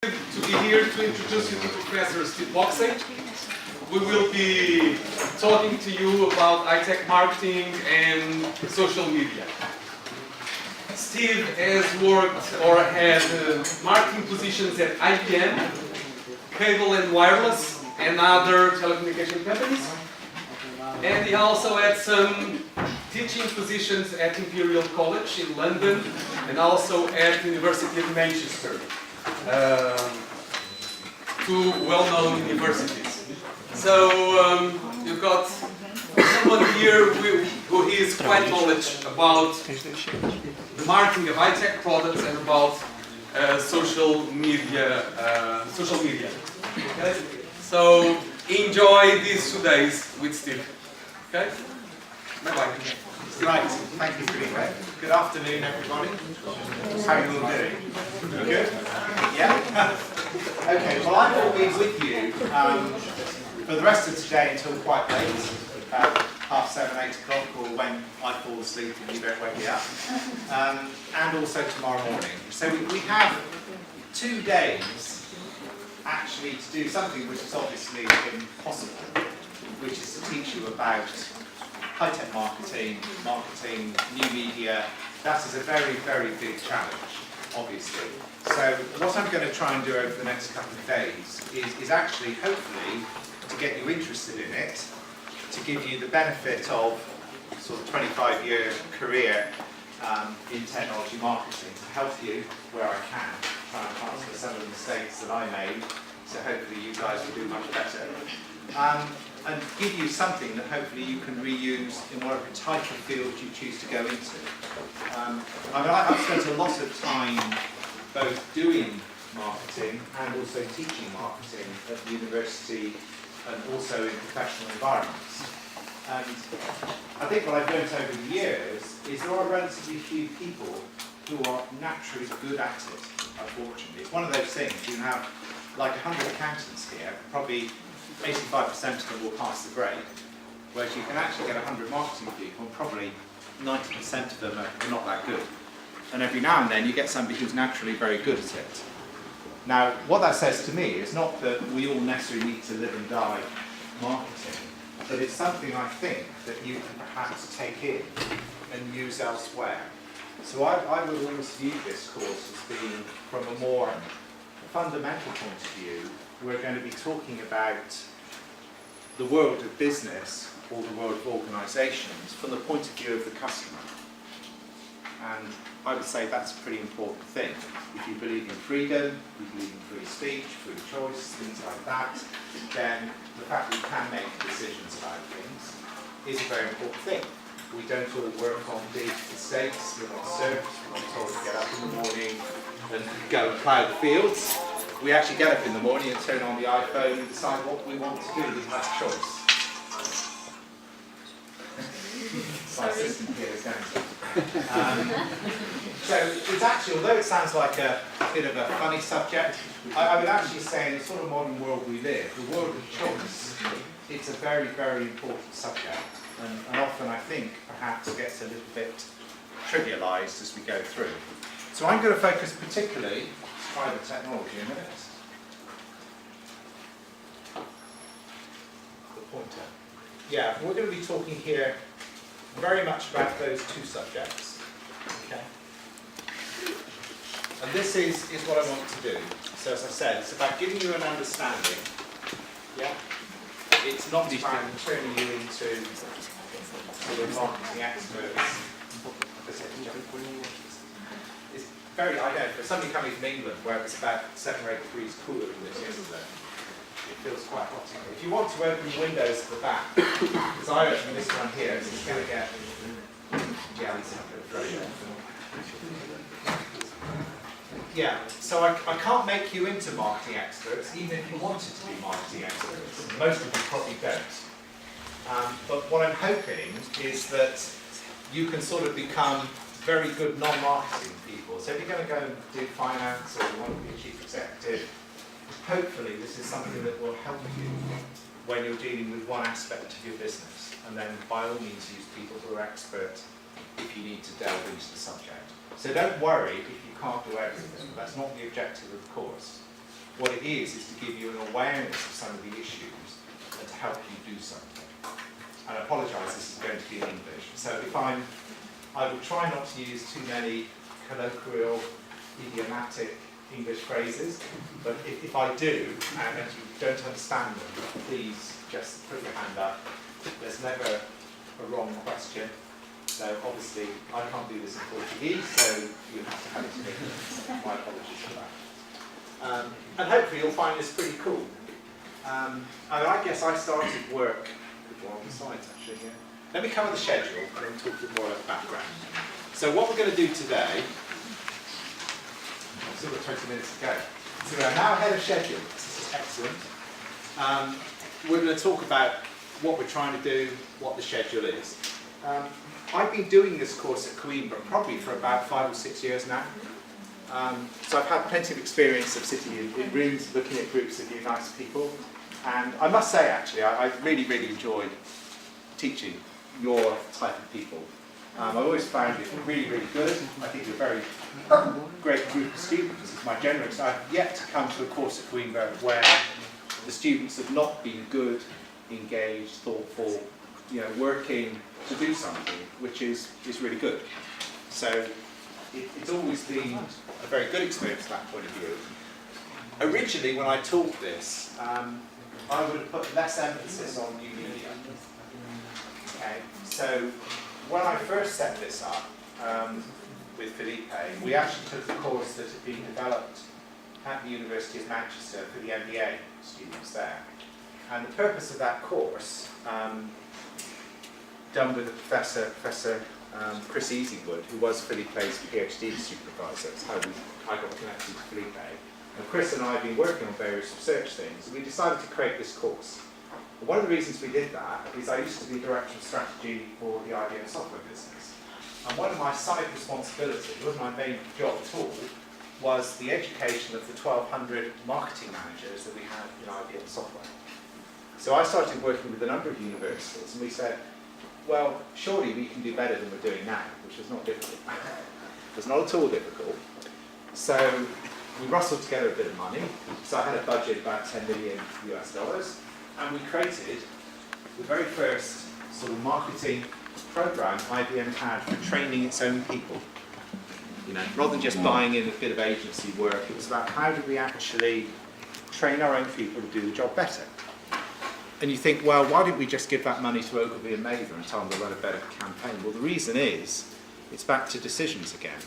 To be here to introduce you to Professor Steve Moxey. We will be talking to you about high-tech marketing and social media. Steve has worked or had marketing positions at IBM, Cable and Wireless, and other telecommunication companies. And he also had some teaching positions at Imperial College in London and also at the University of Manchester. Two well-known universities. So you've got someone here who is quite knowledgeable about the marketing of high-tech products and about social media. Okay? So enjoy these 2 days with Steve. Okay? Bye-bye. Right, thank you, Felipe. Good afternoon, everybody. How are you all doing? Good? Yeah? Okay, well, I will be with you for the rest of today until quite late, 7:30, 8 o'clock, or when I fall asleep and you don't wake me up, and also tomorrow morning. So we have 2 days actually to do something which is obviously impossible, which is to teach you about high-tech marketing, new media. That is a very, very big challenge, obviously. So what I'm going to try and do over the next couple of days is actually, hopefully, to get you interested in it, to give you the benefit of sort of 25-year career in technology marketing, to help you where I can, try and transfer some of the mistakes that I made, so hopefully you guys will do much better. And give you something that hopefully you can reuse in whatever type of field you choose to go into. I've spent a lot of time both doing marketing and also teaching marketing at the university and also in professional environments. And I think what I've learned over the years is there are relatively few people who are naturally good at it, unfortunately. It's one of those things, you have like 100 accountants here, probably 85% of them will pass the grade, whereas you can actually get 100 marketing people and probably 90% of them are not that good. And every now and then you get somebody who's naturally very good at it. Now, what that says to me is not that we all necessarily need to live and die marketing, but it's something I think that you can perhaps take in and use elsewhere. So I would always view this course as being, from a more fundamental point of view, we're going to be talking about the world of business or the world of organisations from the point of view of the customer. And I would say that's a pretty important thing. If you believe in freedom, you believe in free speech, free choice, things like that, then the fact that we can make decisions about things is a very important thing. We don't all work on big estates, we're not serfs, we're not told to get up in the morning and go and plough the fields. We actually get up in the morning and turn on the iPhone and decide what we want to do. We have a choice. My assistant here is going so it's actually, although it sounds like a bit of a funny subject, I would actually say in the sort of modern world we live, the world of choice, it's a very, very important subject. And often I think perhaps gets a little bit trivialised as we go through. So I'm going to focus particularly, let's try the technology in a minute. The pointer. Yeah, we're going to be talking here very much about those two subjects. Okay. And this is what I want to do. So as I said, it's about giving you an understanding. Yeah. It's not about turning you into sort of marketing experts. It's very, I know, for somebody coming from England where it's about 7 or 8 degrees cooler than this yesterday, it feels quite hot here. If you want to open the windows at the back, because I open this one here, so it's going to get, yeah, it's not going to throw you off. Yeah, so I can't make you into marketing experts, even if you wanted to be marketing experts. Most of you probably don't. But what I'm hoping is that you can sort of become very good non-marketing people. So if you're going to go and do finance or you want to be a chief executive, hopefully this is something that will help you when you're dealing with one aspect of your business. And then by all means use people who are expert if you need to delve into the subject. So don't worry if you can't do everything. That's not the objective of the course. What it is to give you an awareness of some of the issues and to help you do something. And I apologise, this is going to be in English. So I will try not to use too many colloquial, idiomatic English phrases, but if I do, and you don't understand them, please just put your hand up. There's never a wrong question. So obviously, I can't do this in Portuguese, so you have to have it in English. My apologies for that. And hopefully you'll find this pretty cool. And I guess I started work on the slides actually here. Let me cover the schedule and then talk a bit more about the background. So what we're going to do today, I've still got 20 minutes to go. So we are now ahead of schedule. This is excellent. We're going to talk about what we're trying to do, what the schedule is. I've been doing this course at Coimbra probably for about 5 or 6 years now. So I've had plenty of experience of sitting in rooms, looking at groups of you nice people. And I must say, actually, I really, really enjoyed teaching your type of people. I've always found it really, really good. I think you're a very great group of students. It's my general experience. I've yet to come to a course at Coimbra where the students have not been good, engaged, thoughtful, working to do something, which is really good. So it's always been a very good experience from that point of view. Originally, when I taught this, I would have put less emphasis on new media. Okay, so when I first set this up with Felipe, we actually took the course that had been developed at the University of Manchester for the MBA students there. And the purpose of that course, done with Professor Chris Easywood, who was Felipe's PhD supervisor. That's how I got connected with Felipe. And Chris and I have been working on various research things, and we decided to create this course. And one of the reasons we did that is I used to be Director of Strategy for the IBM software business. And one of my side responsibilities, it wasn't my main job at all, was the education of the 1,200 marketing managers that we have in IBM software. So I started working with a number of universities, and we said, well, surely we can do better than we're doing now, which is not difficult. It's not at all difficult. So we rustled together a bit of money. So I had a budget of about 10 million US dollars, and we created the very first sort of marketing program IBM had for training its own people. Rather than just buying in a bit of agency work, it was about how do we actually train our own people to do the job better. And you think, well, why didn't we just give that money to Ogilvy and Mather and tell them to run a better campaign? Well, the reason is, it's back to decisions again.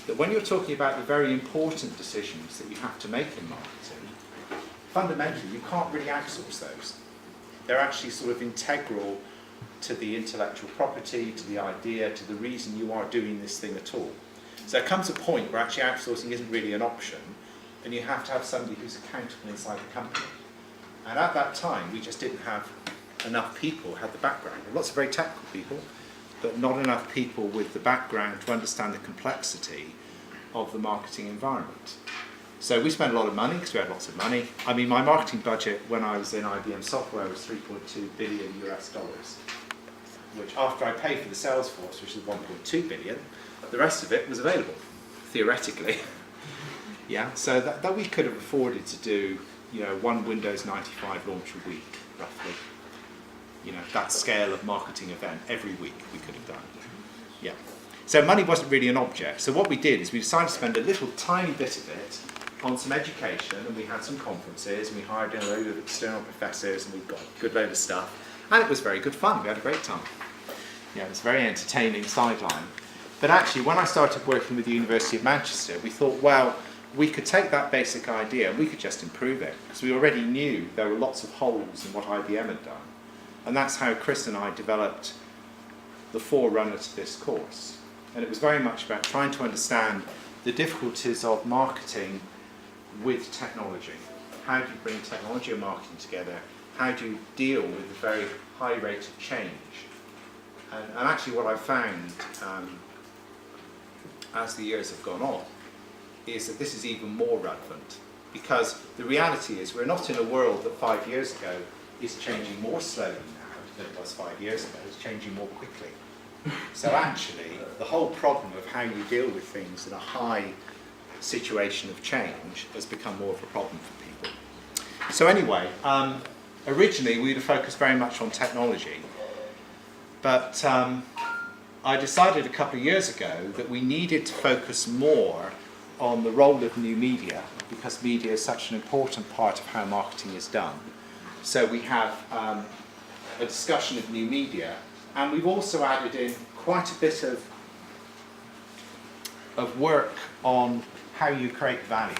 That when you're talking about the very important decisions that you have to make in marketing, fundamentally, you can't really outsource those. They're actually sort of integral to the intellectual property, to the idea, to the reason you are doing this thing at all. So there comes a point where actually outsourcing isn't really an option, and you have to have somebody who's accountable inside the company. And at that time, we just didn't have enough people who had the background. There were lots of very technical people, but not enough people with the background to understand the complexity of the marketing environment. So we spent a lot of money, because we had lots of money. I mean, my marketing budget when I was in IBM software was 3.2 billion US dollars, which after I paid for the sales force, which is 1.2 billion, the rest of it was available, theoretically. Yeah, so that we could have afforded to do one Windows 95 launch a week, roughly. That scale of marketing event every week we could have done. Yeah. So money wasn't really an object. So what we did is we decided to spend a little tiny bit of it on some education, and we had some conferences, and we hired in a load of external professors, and we got a good load of stuff. And it was very good fun. We had a great time. Yeah, it was a very entertaining sideline. But actually, when I started working with the University of Manchester, we thought, well, we could take that basic idea and we could just improve it, because we already knew there were lots of holes in what IBM had done. And that's how Chris and I developed the forerunner to this course. And it was very much about trying to understand the difficulties of marketing with technology. How do you bring technology and marketing together? How do you deal with the very high rate of change? And actually what I've found as the years have gone on is that this is even more relevant, because the reality is we're not in a world that 5 years ago is changing more slowly now than it was 5 years ago. It's changing more quickly. So actually, the whole problem of how you deal with things in a high situation of change has become more of a problem for people. So anyway, originally we'd have focused very much on technology, but I decided a couple of years ago that we needed to focus more on the role of new media, because media is such an important part of how marketing is done. So we have a discussion of new media, and we've also added in quite a bit of work on how you create value.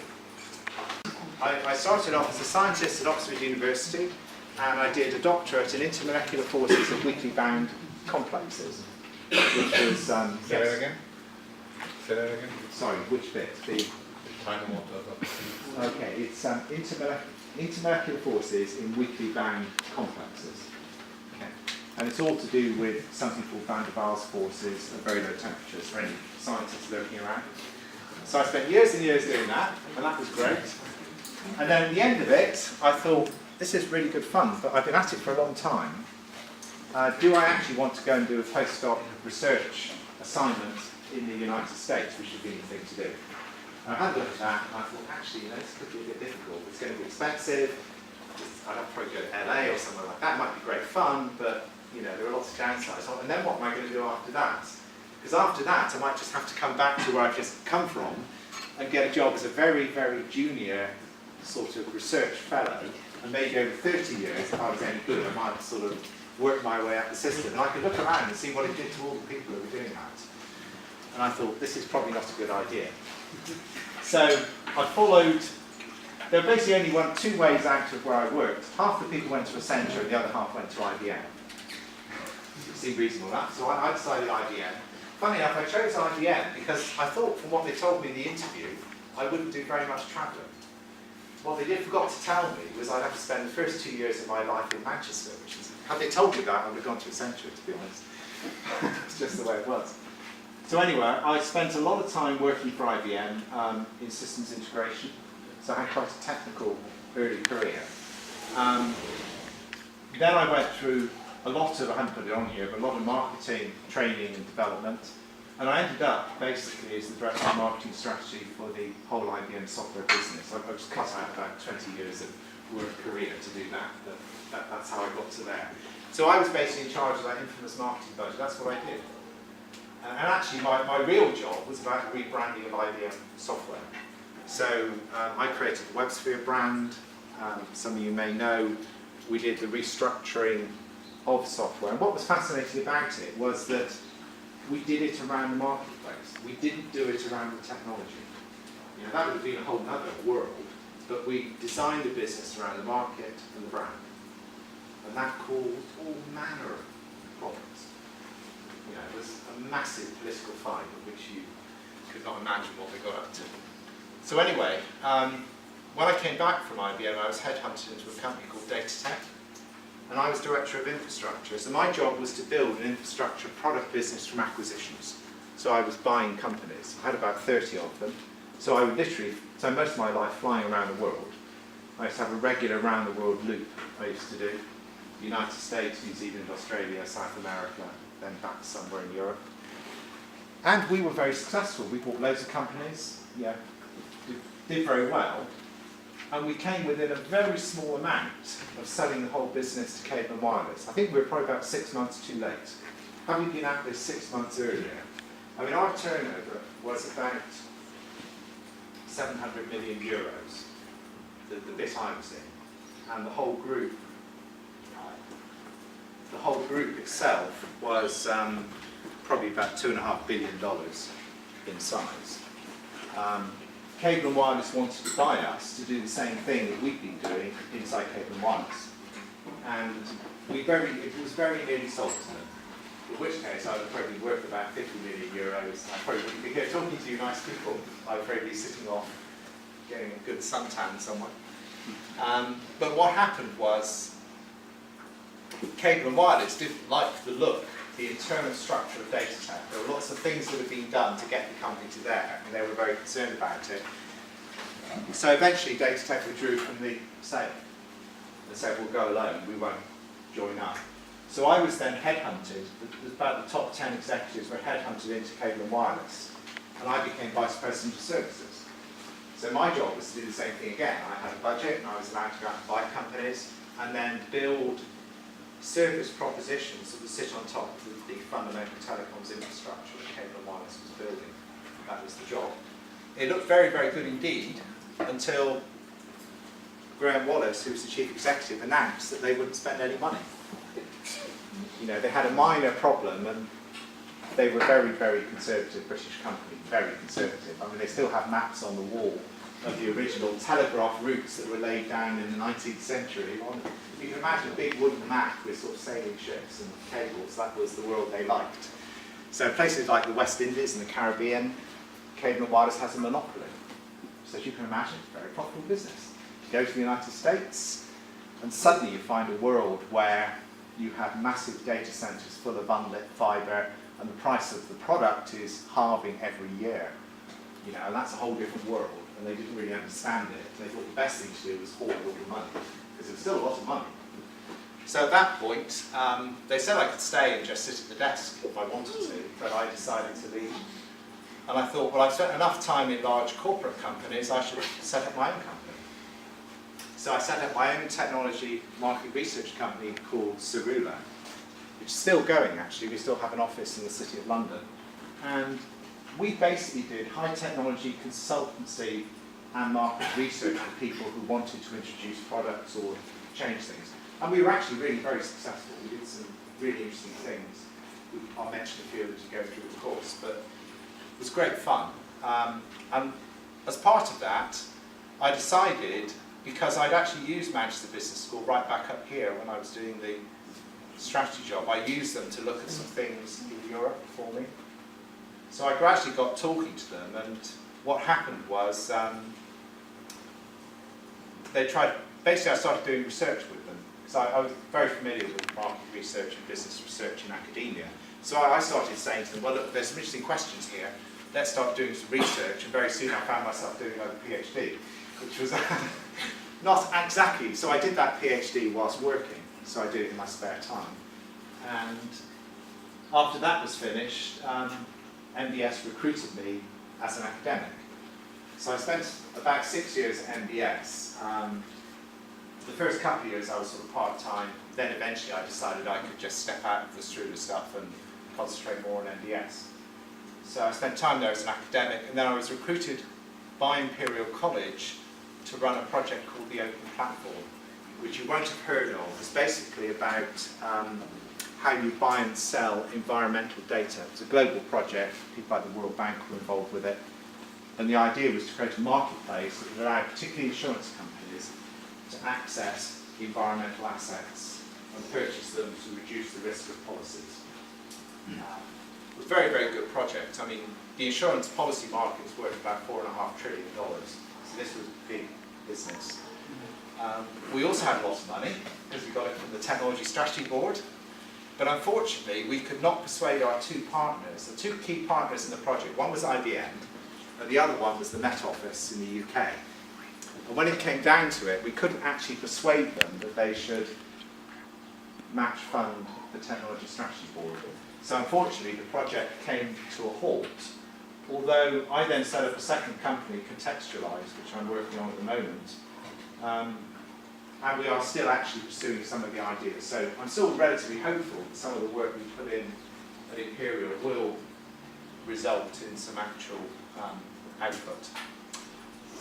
I started off as a scientist at Oxford University, and I did a doctorate in intermolecular forces of weakly bound complexes, which was... Say that again? Say that again? Sorry, which bit? The Title of okay, it's intermolecular forces in weakly bound complexes. Okay. And it's all to do with something called van der Waals forces at very low temperatures for any scientists lurking around. So I spent years and years doing that, and that was great. And then at the end of it, I thought, this is really good fun, but I've been at it for a long time. Do I actually want to go and do a postdoc research assignment in the United States, which would be the thing to do? And I had a look at that, and I thought, actually, this could be a bit difficult. It's going to be expensive. I'd have to probably go to LA or somewhere like that. It might be great fun, but there are lots of downsides. And then what am I going to do after that? Because after that, I might just have to come back to where I've just come from and get a job as a very, very junior sort of research fellow. And maybe over 30 years, if I was any good, I might sort of work my way up the system. And I could look around and see what it did to all the people who were doing that. And I thought, this is probably not a good idea. So I followed, there were basically only two ways out of where I worked. Half the people went to Accenture and the other half went to IBM. It seemed reasonable, that. So I decided IBM. Funny enough, I chose IBM because I thought, from what they told me in the interview, I wouldn't do very much travelling. What they forgot to tell me was I'd have to spend the first 2 years of my life in Manchester, which is, had they told me that, I would have gone to Accenture, to be honest. It's just the way it was. So anyway, I spent a lot of time working for IBM in systems integration, so I had quite a technical early career. Then I went through a lot of, I haven't put it on here, but a lot of marketing, training and development, and I ended up basically as the director of marketing strategy for the whole IBM software business. I just cut out about 20 years of work career to do that, but that's how I got to there. So I was basically in charge of that infamous marketing budget, that's what I did. And actually, my real job was about the rebranding of IBM software. So I created the WebSphere brand. Some of you may know we did the restructuring of software. And what was fascinating about it was that we did it around the marketplace. We didn't do it around the technology. That would have been a whole other world. But we designed the business around the market and the brand. And that caused all manner of problems. It was a massive political fight of which you could not imagine what we got up to. So anyway, when I came back from IBM, I was headhunted into a company called Datatech, and I was director of infrastructure. So my job was to build an infrastructure product business from acquisitions. So I was buying companies. I had about 30 of them. So I would literally, so most of my life flying around the world. I used to have a regular round the world loop I used to do. United States, New Zealand, Australia, South America, then back somewhere in Europe. And we were very successful. We bought loads of companies, did very well. And we came within a very small amount of selling the whole business to Cable and Wireless. I think we were probably about 6 months too late. Had we been at this 6 months earlier, I mean, our turnover was about 700 million euros, the bit I was in. And the whole group itself was probably about $2.5 billion in size. Cable and Wireless wanted to buy us to do the same thing that we've been doing inside Cable and Wireless. And it was very nearly sold to them. In which case I would probably worth about 50 million euros. I probably wouldn't be here talking to you nice people. I would probably be sitting off getting a good suntan somewhere. But what happened was Cable and Wireless didn't like the look, the internal structure of Datatech. There were lots of things that had been done to get the company to there, and they were very concerned about it. So eventually Datatech withdrew from the sale and said, we'll go alone, we won't join up. So I was then headhunted, about the top 10 executives were headhunted into Cable and Wireless, and I became Vice President of Services. So my job was to do the same thing again. I had a budget and I was allowed to go out and buy companies and then build service propositions that would sit on top of the fundamental telecoms infrastructure that Cable and Wireless was building. That was the job. It looked very, very good indeed until Graham Wallace, who was the chief executive, announced that they wouldn't spend any money. You know, they had a minor problem and they were very, very conservative British company, very conservative. I mean, they still have maps on the wall of the original telegraph routes that were laid down in the 19th century. You can imagine a big wooden map with sort of sailing ships and cables. That was the world they liked. So places like the West Indies and the Caribbean, Cable and Wireless has a monopoly. So as you can imagine, it's a very profitable business. You go to the United States and suddenly you find a world where you have massive data centres full of unlit fibre and the price of the product is halving every year. You know, and that's a whole different world, and they didn't really understand it. They thought the best thing to do was hoard all the money, because it was still a lot of money. So at that point, they said I could stay and just sit at the desk if I wanted to, but I decided to leave. And I thought, well, I've spent enough time in large corporate companies, I should set up my own company. So I set up my own technology market research company called Cerula, which is still going actually. We still have an office in the City of London. And we basically did high technology consultancy and market research for people who wanted to introduce products or change things. And we were actually really very successful. We did some really interesting things. I'll mention a few as you go through the course, but it was great fun. And as part of that, I decided, because I'd actually used Manchester Business School right back up here when I was doing the strategy job, I used them to look at some things in Europe for me. So I gradually got talking to them, and what happened was basically I started doing research with them, because I was very familiar with market research and business research in academia. So I started saying to them, well look, there's some interesting questions here, let's start doing some research, and very soon I found myself doing like a PhD, which was not exactly, so I did that PhD whilst working, so I did it in my spare time. And after that was finished, MBS recruited me as an academic. So I spent about 6 years at MBS. The first couple of years I was sort of part-time, then eventually I decided I could just step out of the Strula stuff and concentrate more on MBS. So I spent time there as an academic, and then I was recruited by Imperial College to run a project called the Open Platform, which you won't have heard of. It's basically about how you buy and sell environmental data. It's a global project, people like the World Bank were involved with it, and the idea was to create a marketplace that would allow particularly insurance companies to access environmental assets and purchase them to reduce the risk of policies. It was a very, very good project. I mean, the insurance policy market is worth about $4.5 trillion, so this was big business. We also had a lot of money, because we got it from the Technology Strategy Board. But unfortunately, we could not persuade our two partners, the two key partners in the project. One was IBM, and the other one was the Met Office in the UK. And when it came down to it, we couldn't actually persuade them that they should match fund the Technology Strategy Board. So unfortunately, the project came to a halt. Although I then set up a second company, Contextualize, which I'm working on at the moment. And we are still actually pursuing some of the ideas. So I'm still relatively hopeful that some of the work we put in at Imperial will result in some actual output.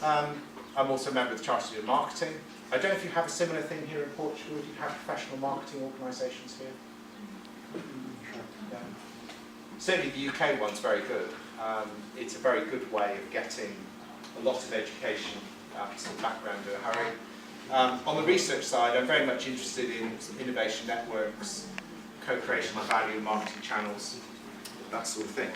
I'm also a member of the Chartered Institute of Marketing. I don't know if you have a similar thing here in Portugal. Do you have professional marketing organisations here? Yeah. Certainly the UK one's very good. It's a very good way of getting a lot of education, some background in a hurry. On the research side, I'm very much interested in innovation networks, co-creation of value, marketing channels, that sort of thing.